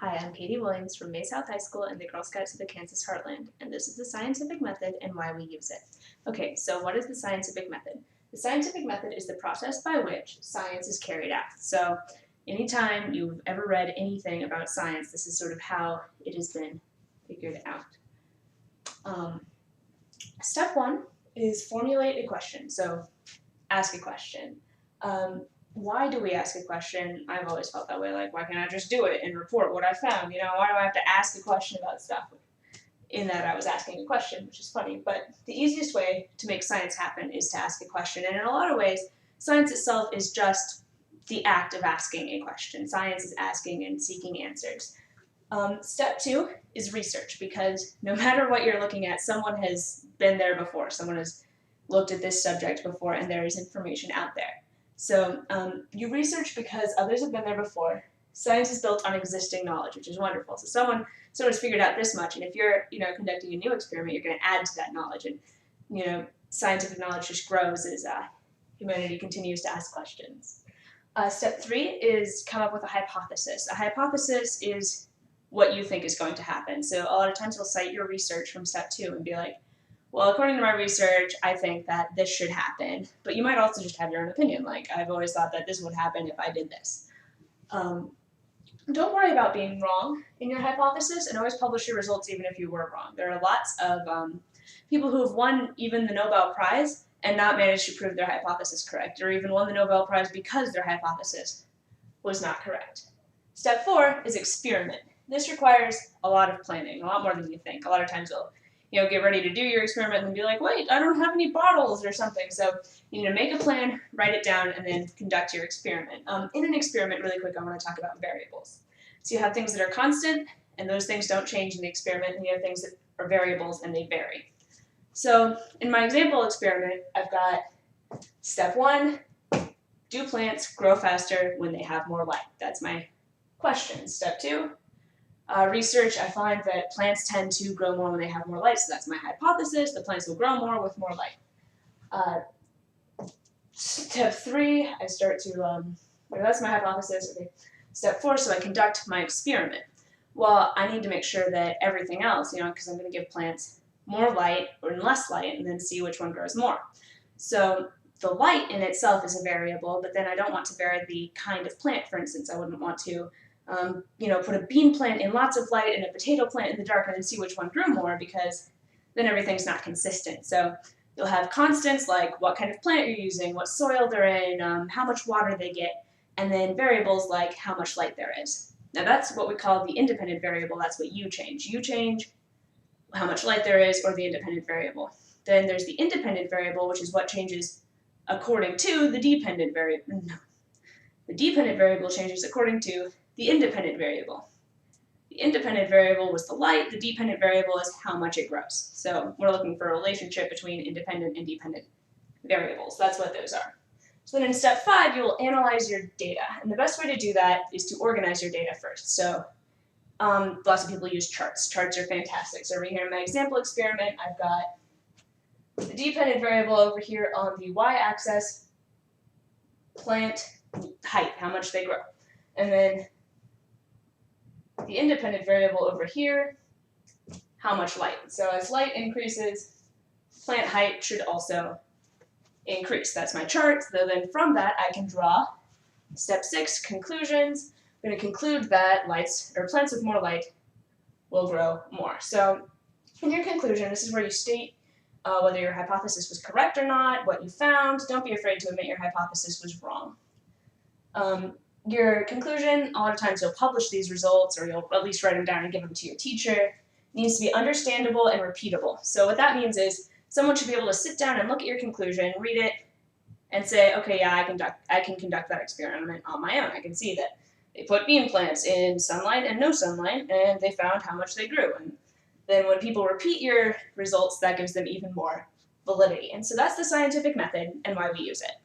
Hi, I'm Katie Williams from May South High School and the Girl Scouts of the Kansas Heartland, and this is the scientific method and why we use it. Okay, so what is the scientific method? The scientific method is the process by which science is carried out. So anytime you've ever read anything about science, this is sort of how it has been figured out. Step one is formulate a question. So ask a question. Why do we ask a question? I've always felt that way, like, why can't I just do it and report what I found? You know, why do I have to ask a question about stuff? In that I was asking a question, which is funny, but the easiest way to make science happen is to ask a question, and in a lot of ways, science itself is just the act of asking a question. Science is asking and seeking answers. Step two is research, because no matter what you're looking at, someone has been there before, someone has looked at this subject before, and there is information out there. So you research because others have been there before. Science is built on existing knowledge, which is wonderful. So someone's figured out this much, and if you're conducting a new experiment, you're going to add to that knowledge, and scientific knowledge just grows as humanity continues to ask questions. Step three is come up with a hypothesis. A hypothesis is what you think is going to happen. So a lot of times you'll cite your research from step two and be like, well, according to my research, I think that this should happen. But you might also just have your own opinion, like, I've always thought that this would happen if I did this. Don't worry about being wrong in your hypothesis, and always publish your results even if you were wrong. There are lots of people who have won even the Nobel Prize and not managed to prove their hypothesis correct, or even won the Nobel Prize because their hypothesis was not correct. Step four is experiment. This requires a lot of planning, a lot more than you think. A lot of times you'll get ready to do your experiment and be like, wait, I don't have any bottles or something. So you need to make a plan, write it down, and then conduct your experiment. In an experiment, really quick, I want to talk about variables. So you have things that are constant, and those things don't change in the experiment, and you have things that are variables, and they vary. So in my example experiment, I've got step one, do plants grow faster when they have more light? That's my question. Step two, research, I find that plants tend to grow more when they have more light, so that's my hypothesis. The plants will grow more with more light. Step three, I start to, that's my hypothesis. Okay. Step four, so I conduct my experiment. Well, I need to make sure that everything else, because I'm going to give plants more light or less light and then see which one grows more. So the light in itself is a variable, but then I don't want to vary the kind of plant. For instance, I wouldn't want to put a bean plant in lots of light and a potato plant in the dark and then see which one grew more, because then everything's not consistent. So you'll have constants like what kind of plant you're using, what soil they're in, how much water they get, and then variables like how much light there is. Now that's what we call the independent variable. That's what you change. You change how much light there is, or the independent variable. Then there's the independent variable, which is what changes according to the dependent variable. No. The dependent variable changes according to the independent variable. The independent variable was the light, the dependent variable is how much it grows. So we're looking for a relationship between independent and dependent variables. That's what those are. So then in step five, you will analyze your data. And the best way to do that is to organize your data first. So lots of people use charts. Charts are fantastic. So over here in my example experiment, I've got the dependent variable over here on the y-axis, plant height, how much they grow. And then the independent variable over here, how much light. So as light increases, plant height should also increase. That's my chart. So then from that, I can draw step six, conclusions. I'm going to conclude that plants with more light will grow more. So in your conclusion, this is where you state whether your hypothesis was correct or not, what you found. Don't be afraid to admit your hypothesis was wrong. Your conclusion, a lot of times you'll publish these results, or you'll at least write them down and give them to your teacher. It needs to be understandable and repeatable. So what that means is someone should be able to sit down and look at your conclusion, read it, and say, okay, yeah, I can conduct that experiment on my own. I can see that they put bean plants in sunlight and no sunlight, and they found how much they grew. And then when people repeat your results, that gives them even more validity. And so that's the scientific method and why we use it.